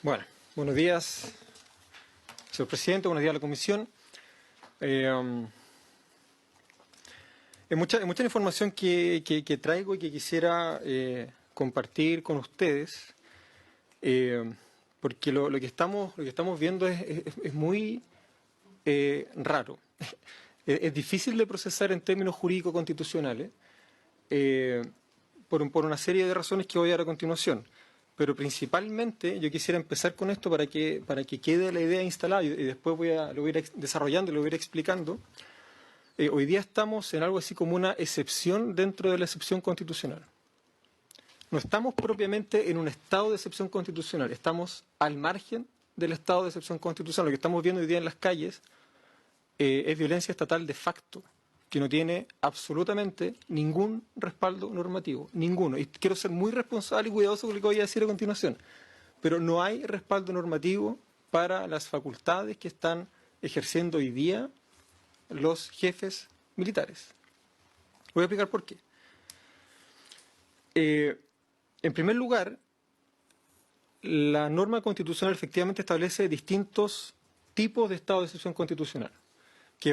Bueno, buenos días, señor presidente, buenos días a la comisión. Hay mucha información que traigo y que quisiera compartir con ustedes, porque lo que estamos viendo es muy raro. Es difícil de procesar en términos jurídicos constitucionales por una serie de razones que voy a dar a continuación. Pero principalmente yo quisiera empezar con esto para que quede la idea instalada y después lo voy a ir desarrollando y lo voy a ir explicando. Hoy día estamos en algo así como una excepción dentro de la excepción constitucional. No estamos propiamente en un estado de excepción constitucional, estamos al margen del estado de excepción constitucional. Lo que estamos viendo hoy día en las calles es violencia estatal de facto, que no tiene absolutamente ningún respaldo normativo, ninguno. Y quiero ser muy responsable y cuidadoso con lo que voy a decir a continuación. Pero no hay respaldo normativo para las facultades que están ejerciendo hoy día los jefes militares. Voy a explicar por qué. En primer lugar, la norma constitucional efectivamente establece distintos tipos de estado de excepción constitucional, que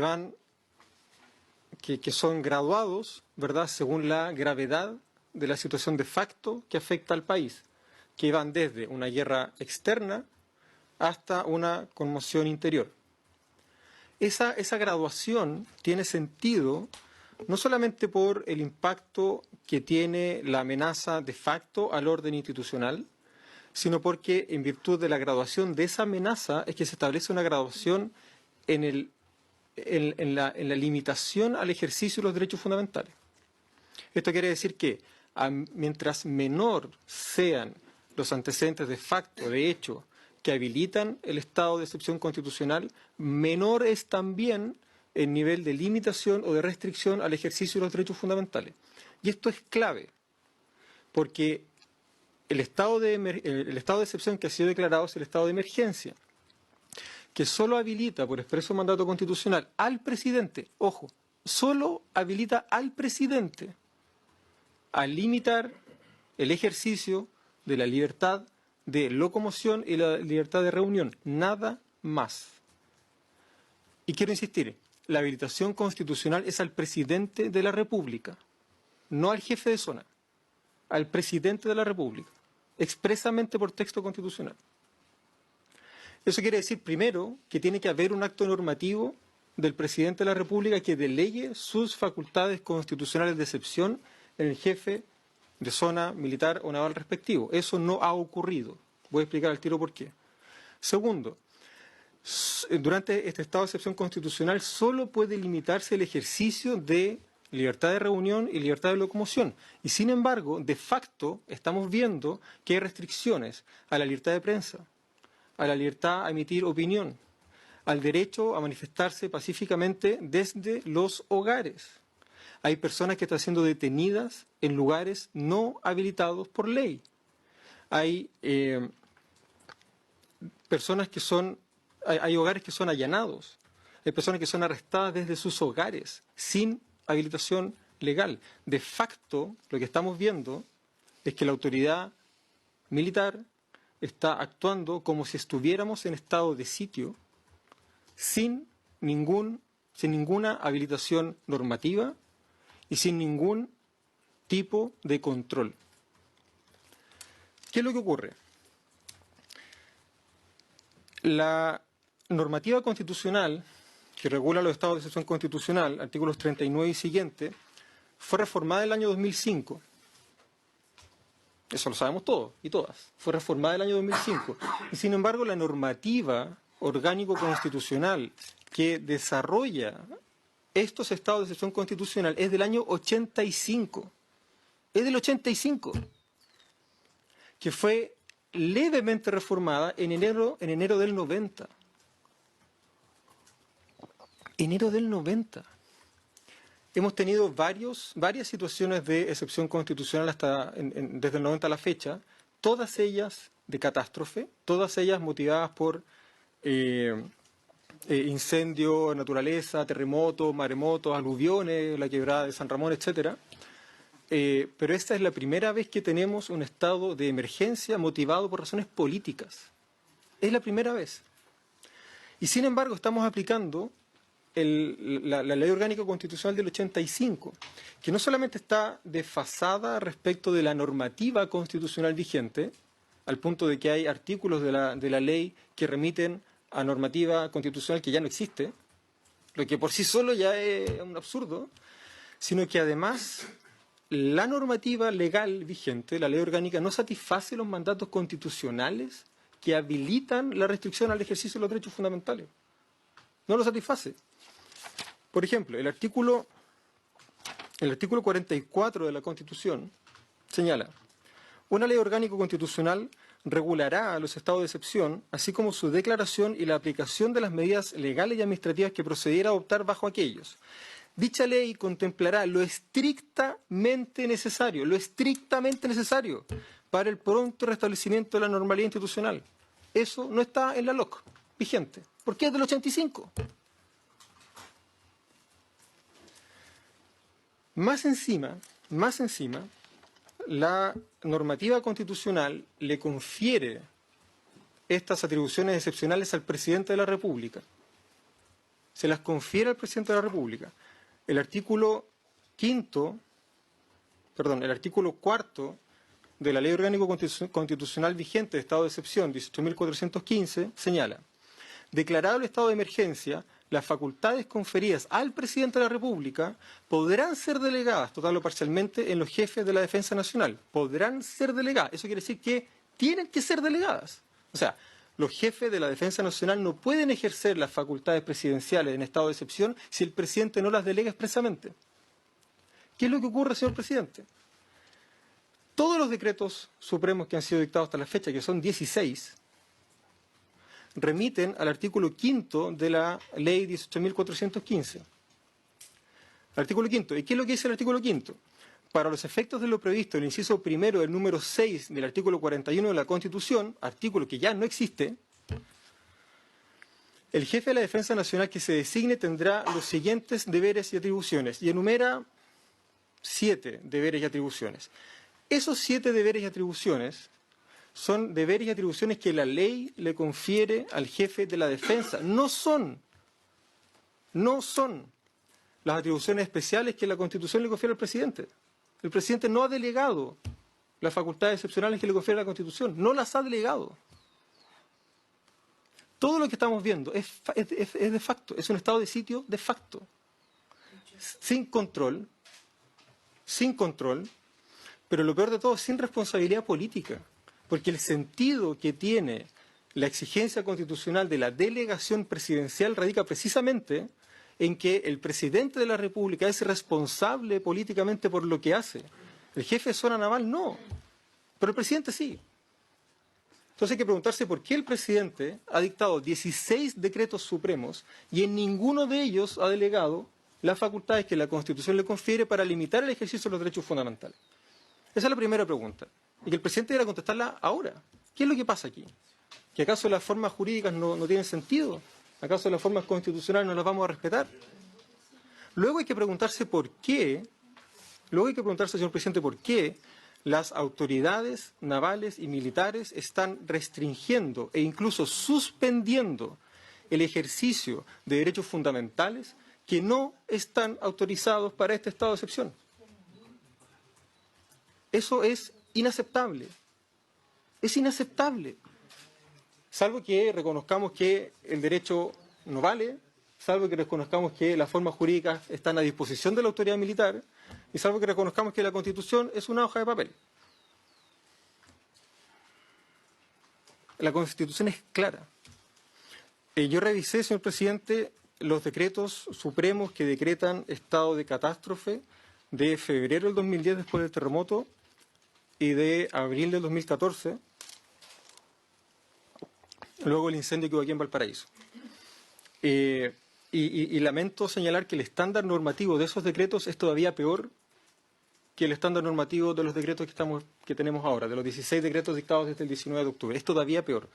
son graduados, ¿verdad?, según la gravedad de la situación de facto que afecta al país, que van desde una guerra externa hasta una conmoción interior. Esa graduación tiene sentido no solamente por el impacto que tiene la amenaza de facto al orden institucional, sino porque en virtud de la graduación de esa amenaza es que se establece una graduación en la limitación al ejercicio de los derechos fundamentales. Esto quiere decir que mientras menor sean los antecedentes de facto, de hecho, que habilitan el estado de excepción constitucional, menor es también el nivel de limitación o de restricción al ejercicio de los derechos fundamentales. Y esto es clave, porque el estado de excepción que ha sido declarado es el estado de emergencia, que solo habilita por expreso mandato constitucional al presidente, ojo, solo habilita al presidente a limitar el ejercicio de la libertad de locomoción y la libertad de reunión, nada más. Y quiero insistir, la habilitación constitucional es al presidente de la República, no al jefe de zona, al presidente de la República, expresamente por texto constitucional. Eso quiere decir, primero, que tiene que haber un acto normativo del presidente de la República que delegue sus facultades constitucionales de excepción en el jefe de zona militar o naval respectivo. Eso no ha ocurrido. Voy a explicar al tiro por qué. Segundo, durante este estado de excepción constitucional solo puede limitarse el ejercicio de libertad de reunión y libertad de locomoción. Y sin embargo, de facto, estamos viendo que hay restricciones a la libertad de prensa, a la libertad a emitir opinión, al derecho a manifestarse pacíficamente desde los hogares. Hay personas que están siendo detenidas en lugares no habilitados por ley. Hay hay hogares que son allanados. Hay personas que son arrestadas desde sus hogares sin habilitación legal. De facto, lo que estamos viendo es que la autoridad militar está actuando como si estuviéramos en estado de sitio sin ninguna habilitación normativa y sin ningún tipo de control. ¿Qué es lo que ocurre? La normativa constitucional que regula los estados de excepción constitucional, artículos 39 y siguiente, fue reformada en el año 2005. Eso lo sabemos todos y todas. Fue reformada en el año 2005. Y sin embargo, la normativa orgánico-constitucional que desarrolla estos estados de excepción constitucional es del año 85. Es del 85. Que fue levemente reformada en enero del 90. Enero del 90. Hemos tenido varias situaciones de excepción constitucional desde el 90 a la fecha, todas ellas de catástrofe, todas ellas motivadas por incendio, naturaleza, terremotos, maremotos, aluviones, la quebrada de San Ramón, etcétera. Pero esta es la primera vez que tenemos un estado de emergencia motivado por razones políticas. Es la primera vez. Y sin embargo estamos aplicando la Ley Orgánica Constitucional del 85, que no solamente está desfasada respecto de la normativa constitucional vigente, al punto de que hay artículos de la ley que remiten a normativa constitucional que ya no existe, lo que por sí solo ya es un absurdo, sino que además la normativa legal vigente, la ley orgánica, no satisface los mandatos constitucionales que habilitan la restricción al ejercicio de los derechos fundamentales. No lo satisface. Por ejemplo, el artículo 44 de la Constitución señala: una ley orgánica constitucional regulará a los estados de excepción, así como su declaración y la aplicación de las medidas legales y administrativas que procediera a adoptar bajo aquellos. Dicha ley contemplará lo estrictamente necesario para el pronto restablecimiento de la normalidad institucional. Eso no está en la LOC vigente, porque es del 85. Más encima, la normativa constitucional le confiere estas atribuciones excepcionales al presidente de la República. Se las confiere al presidente de la República. El artículo cuarto de la Ley Orgánica Constitucional vigente de Estado de Excepción, 18.415, señala: declarado el estado de emergencia, las facultades conferidas al presidente de la República podrán ser delegadas, total o parcialmente, en los jefes de la Defensa Nacional. Podrán ser delegadas. Eso quiere decir que tienen que ser delegadas. O sea, los jefes de la Defensa Nacional no pueden ejercer las facultades presidenciales en estado de excepción si el presidente no las delega expresamente. ¿Qué es lo que ocurre, señor presidente? Todos los decretos supremos que han sido dictados hasta la fecha, que son 16, remiten al artículo 5 de la ley 18.415. Artículo 5. ¿Y qué es lo que dice el artículo 5? Para los efectos de lo previsto en el inciso primero del número 6 del artículo 41 de la Constitución, artículo que ya no existe, el jefe de la Defensa Nacional que se designe tendrá los siguientes deberes y atribuciones, y enumera 7 deberes y atribuciones. Esos 7 deberes y atribuciones son deberes y atribuciones que la ley le confiere al jefe de la defensa. No son las atribuciones especiales que la Constitución le confiere al presidente. El presidente no ha delegado las facultades excepcionales que le confiere la Constitución. No las ha delegado. Todo lo que estamos viendo es de facto, es un estado de sitio de facto. Sin control, pero lo peor de todo, sin responsabilidad política. Porque el sentido que tiene la exigencia constitucional de la delegación presidencial radica precisamente en que el presidente de la República es responsable políticamente por lo que hace. El jefe de zona naval no, pero el presidente sí. Entonces hay que preguntarse por qué el presidente ha dictado 16 decretos supremos y en ninguno de ellos ha delegado las facultades que la Constitución le confiere para limitar el ejercicio de los derechos fundamentales. Esa es la primera pregunta. Y que el presidente deberá contestarla ahora. ¿Qué es lo que pasa aquí? ¿Que acaso las formas jurídicas no tienen sentido? ¿Acaso las formas constitucionales no las vamos a respetar? Luego hay que preguntarse por qué, señor presidente, por qué las autoridades navales y militares están restringiendo e incluso suspendiendo el ejercicio de derechos fundamentales que no están autorizados para este estado de excepción. Eso es inaceptable. Es inaceptable. Salvo que reconozcamos que el derecho no vale, salvo que reconozcamos que las formas jurídicas están a disposición de la autoridad militar, y salvo que reconozcamos que la Constitución es una hoja de papel. La Constitución es clara. Yo revisé, señor presidente, los decretos supremos que decretan estado de catástrofe de febrero del 2010 después del terremoto y de abril del 2014, luego el incendio que hubo aquí en Valparaíso. Y lamento señalar que el estándar normativo de esos decretos es todavía peor que el estándar normativo de los decretos que tenemos ahora, de los 16 decretos dictados desde el 19 de octubre. Es todavía peor.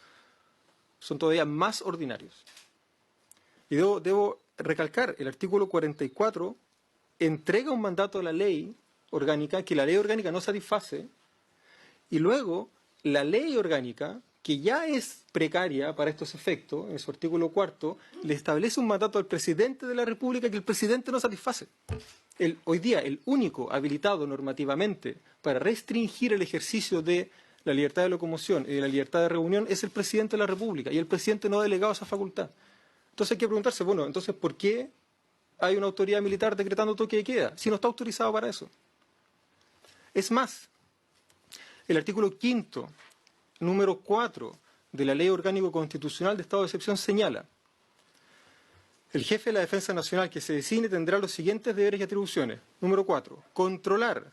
Son todavía más ordinarios. Y debo recalcar, el artículo 44 entrega un mandato a la ley orgánica que la ley orgánica no satisface, y luego la ley orgánica que ya es precaria para estos efectos, en su artículo 4, le establece un mandato al presidente de la República que el presidente no satisface. Hoy día, el único habilitado normativamente para restringir el ejercicio de la libertad de locomoción y de la libertad de reunión es el presidente de la República, y el presidente no ha delegado esa facultad. Entonces hay que preguntarse, bueno, entonces, ¿por qué hay una autoridad militar decretando toque de queda si no está autorizado para eso? Es más, el artículo 5º, número 4 de la Ley Orgánico Constitucional de Estado de Excepción señala: el jefe de la Defensa Nacional que se designe tendrá los siguientes deberes y atribuciones. Número 4, controlar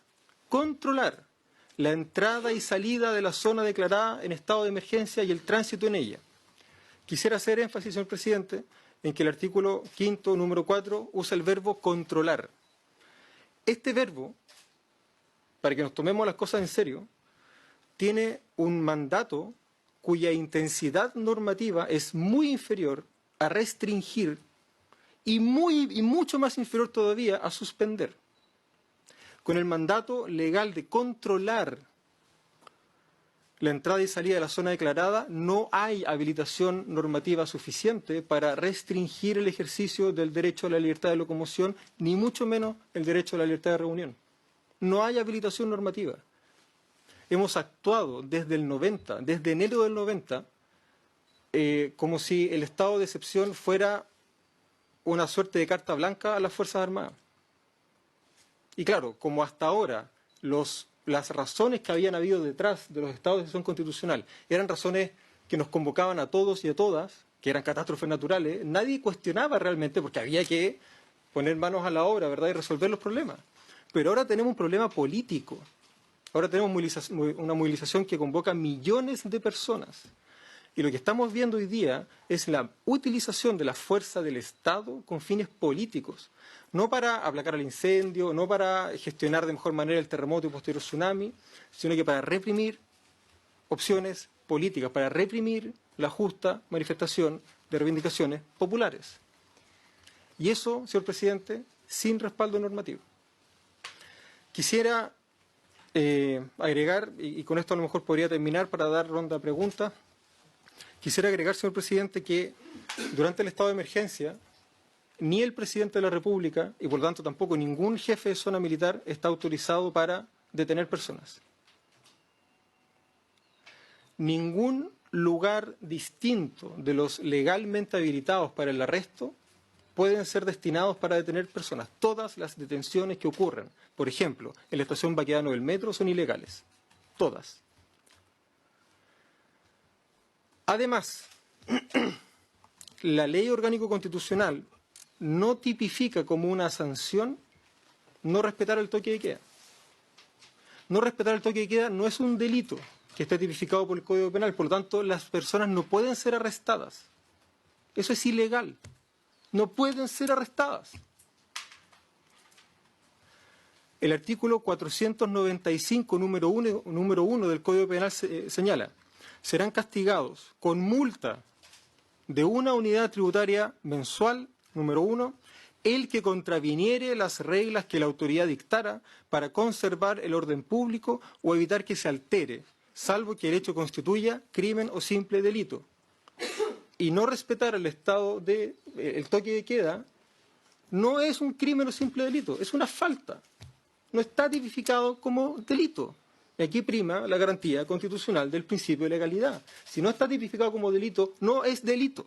la entrada y salida de la zona declarada en estado de emergencia y el tránsito en ella. Quisiera hacer énfasis, señor presidente, en que el artículo 5º, número 4, usa el verbo controlar. Este verbo, para que nos tomemos las cosas en serio, tiene un mandato cuya intensidad normativa es muy inferior a restringir y mucho más inferior todavía a suspender. Con el mandato legal de controlar la entrada y salida de la zona declarada, no hay habilitación normativa suficiente para restringir el ejercicio del derecho a la libertad de locomoción, ni mucho menos el derecho a la libertad de reunión. No hay habilitación normativa. Hemos actuado desde el 90, desde enero del 90, como si el estado de excepción fuera una suerte de carta blanca a las Fuerzas Armadas. Y claro, como hasta ahora las razones que habían habido detrás de los estados de excepción constitucional eran razones que nos convocaban a todos y a todas, que eran catástrofes naturales, nadie cuestionaba realmente porque había que poner manos a la obra, ¿verdad?, y resolver los problemas. Pero ahora tenemos un problema político. Ahora tenemos una movilización que convoca millones de personas. Y lo que estamos viendo hoy día es la utilización de la fuerza del Estado con fines políticos. No para aplacar el incendio, no para gestionar de mejor manera el terremoto y posterior tsunami, sino que para reprimir opciones políticas, para reprimir la justa manifestación de reivindicaciones populares. Y eso, señor presidente, sin respaldo normativo. Quisiera agregar, y con esto a lo mejor podría terminar para dar ronda a preguntas, quisiera agregar, señor presidente, que durante el estado de emergencia ni el presidente de la República y por lo tanto tampoco ningún jefe de zona militar está autorizado para detener personas. Ningún lugar distinto de los legalmente habilitados para el arresto pueden ser destinados para detener personas. Todas las detenciones que ocurren, por ejemplo, en la estación Baquedano del metro, son ilegales. Todas. Además, la Ley Orgánico Constitucional no tipifica como una sanción no respetar el toque de queda. No respetar el toque de queda no es un delito que esté tipificado por el Código Penal, por lo tanto las personas no pueden ser arrestadas. Eso es ilegal. No pueden ser arrestadas. El artículo 495, número 1 del Código Penal señala: serán castigados con multa de una unidad tributaria mensual, número 1, el que contraviniere las reglas que la autoridad dictara para conservar el orden público o evitar que se altere, salvo que el hecho constituya crimen o simple delito. Y no respetar el estado de el toque de queda no es un crimen o simple delito, es una falta. No está tipificado como delito. Y aquí prima la garantía constitucional del principio de legalidad. Si no está tipificado como delito, no es delito.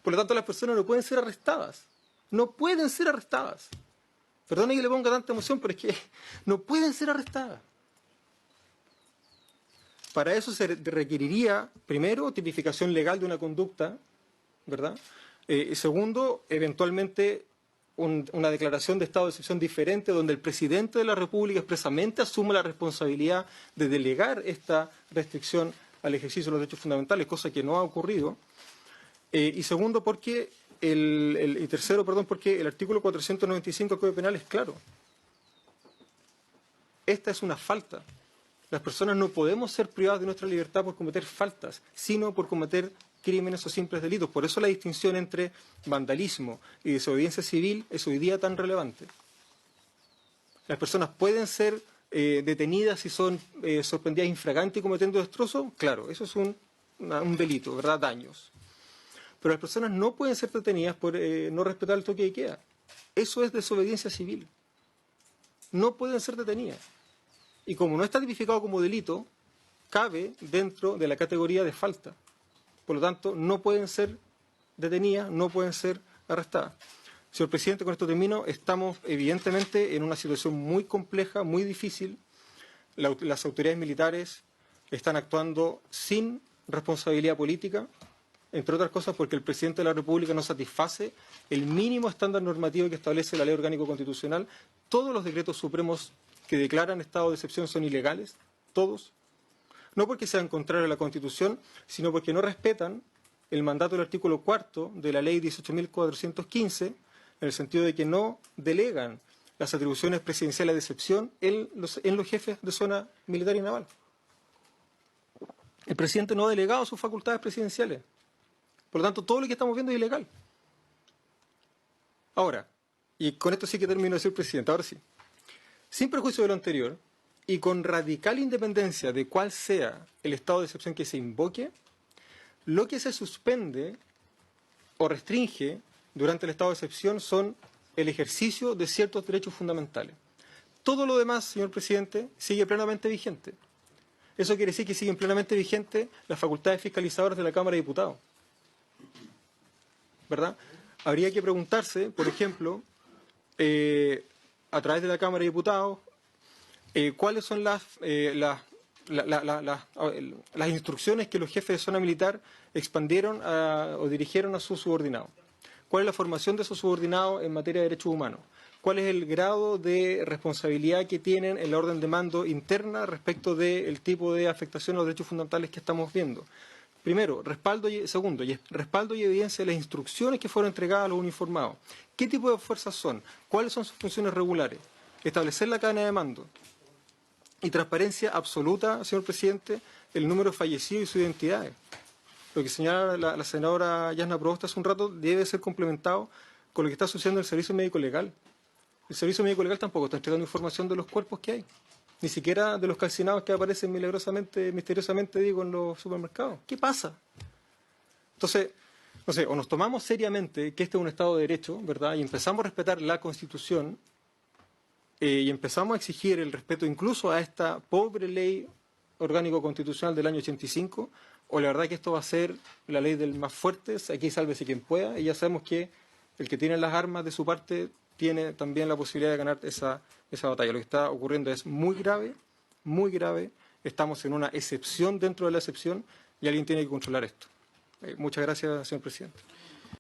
Por lo tanto, las personas no pueden ser arrestadas. No pueden ser arrestadas. Perdone que le ponga tanta emoción, pero es que no pueden ser arrestadas. Para eso se requeriría, primero, tipificación legal de una conducta, ¿verdad? Segundo, eventualmente una declaración de estado de excepción diferente donde el presidente de la República expresamente asuma la responsabilidad de delegar esta restricción al ejercicio de los derechos fundamentales, cosa que no ha ocurrido. Y segundo, porque y tercero, porque el artículo 495 del Código Penal es claro. Esta es una falta. Las personas no podemos ser privadas de nuestra libertad por cometer faltas, sino por cometer crímenes o simples delitos. Por eso la distinción entre vandalismo y desobediencia civil es hoy día tan relevante. Las personas pueden ser detenidas si son sorprendidas infraganti cometiendo destrozos. Claro, eso es un un delito, ¿verdad? Daños. Pero las personas no pueden ser detenidas por no respetar el toque de queda. Eso es desobediencia civil. No pueden ser detenidas. Y como no está tipificado como delito, cabe dentro de la categoría de falta. Por lo tanto, no pueden ser detenidas, no pueden ser arrestadas. Señor presidente, con esto termino. Estamos evidentemente en una situación muy compleja, muy difícil. Las autoridades militares están actuando sin responsabilidad política, entre otras cosas porque el presidente de la República no satisface el mínimo estándar normativo que establece la Ley Orgánica Constitucional. Todos los decretos supremos que declaran estado de excepción son ilegales, todos. No porque sean contrarios a la Constitución, sino porque no respetan el mandato del artículo 4 de la Ley 18.415, en el sentido de que no delegan las atribuciones presidenciales de excepción en los jefes de zona militar y naval. El presidente no ha delegado sus facultades presidenciales. Por lo tanto, todo lo que estamos viendo es ilegal. Ahora, y con esto sí que termino, señor presidente, ahora sí. Sin perjuicio de lo anterior, y con radical independencia de cuál sea el estado de excepción que se invoque, lo que se suspende o restringe durante el estado de excepción son el ejercicio de ciertos derechos fundamentales. Todo lo demás, señor presidente, sigue plenamente vigente. Eso quiere decir que siguen plenamente vigentes las facultades fiscalizadoras de la Cámara de Diputados, ¿verdad? Habría que preguntarse, por ejemplo, a través de la Cámara de Diputados, cuáles son las instrucciones que los jefes de zona militar expandieron o dirigieron a sus subordinados. ¿Cuál es la formación de esos subordinados en materia de derechos humanos? ¿Cuál es el grado de responsabilidad que tienen en la orden de mando interna respecto del tipo de afectación a los derechos fundamentales que estamos viendo? Primero, segundo, respaldo y evidencia de las instrucciones que fueron entregadas a los uniformados. ¿Qué tipo de fuerzas son? ¿Cuáles son sus funciones regulares? Establecer la cadena de mando. Y transparencia absoluta, señor presidente, el número de fallecidos y sus identidades. Lo que señala la senadora Yasna Proboste hace un rato debe ser complementado con lo que está sucediendo en el Servicio Médico Legal. El Servicio Médico Legal tampoco está entregando información de los cuerpos que hay, ni siquiera de los calcinados que aparecen misteriosamente, en los supermercados. ¿Qué pasa? Entonces, no sé, o nos tomamos seriamente que este es un Estado de Derecho, ¿verdad? Y empezamos a respetar la Constitución, y empezamos a exigir el respeto incluso a esta pobre ley orgánico constitucional del año 85, o la verdad que esto va a ser la ley del más fuerte, aquí sálvese quien pueda, y ya sabemos que el que tiene las armas de su parte tiene también la posibilidad de ganar esa batalla. Lo que está ocurriendo es muy grave, estamos en una excepción dentro de la excepción, y alguien tiene que controlar esto. Muchas gracias, señor presidente.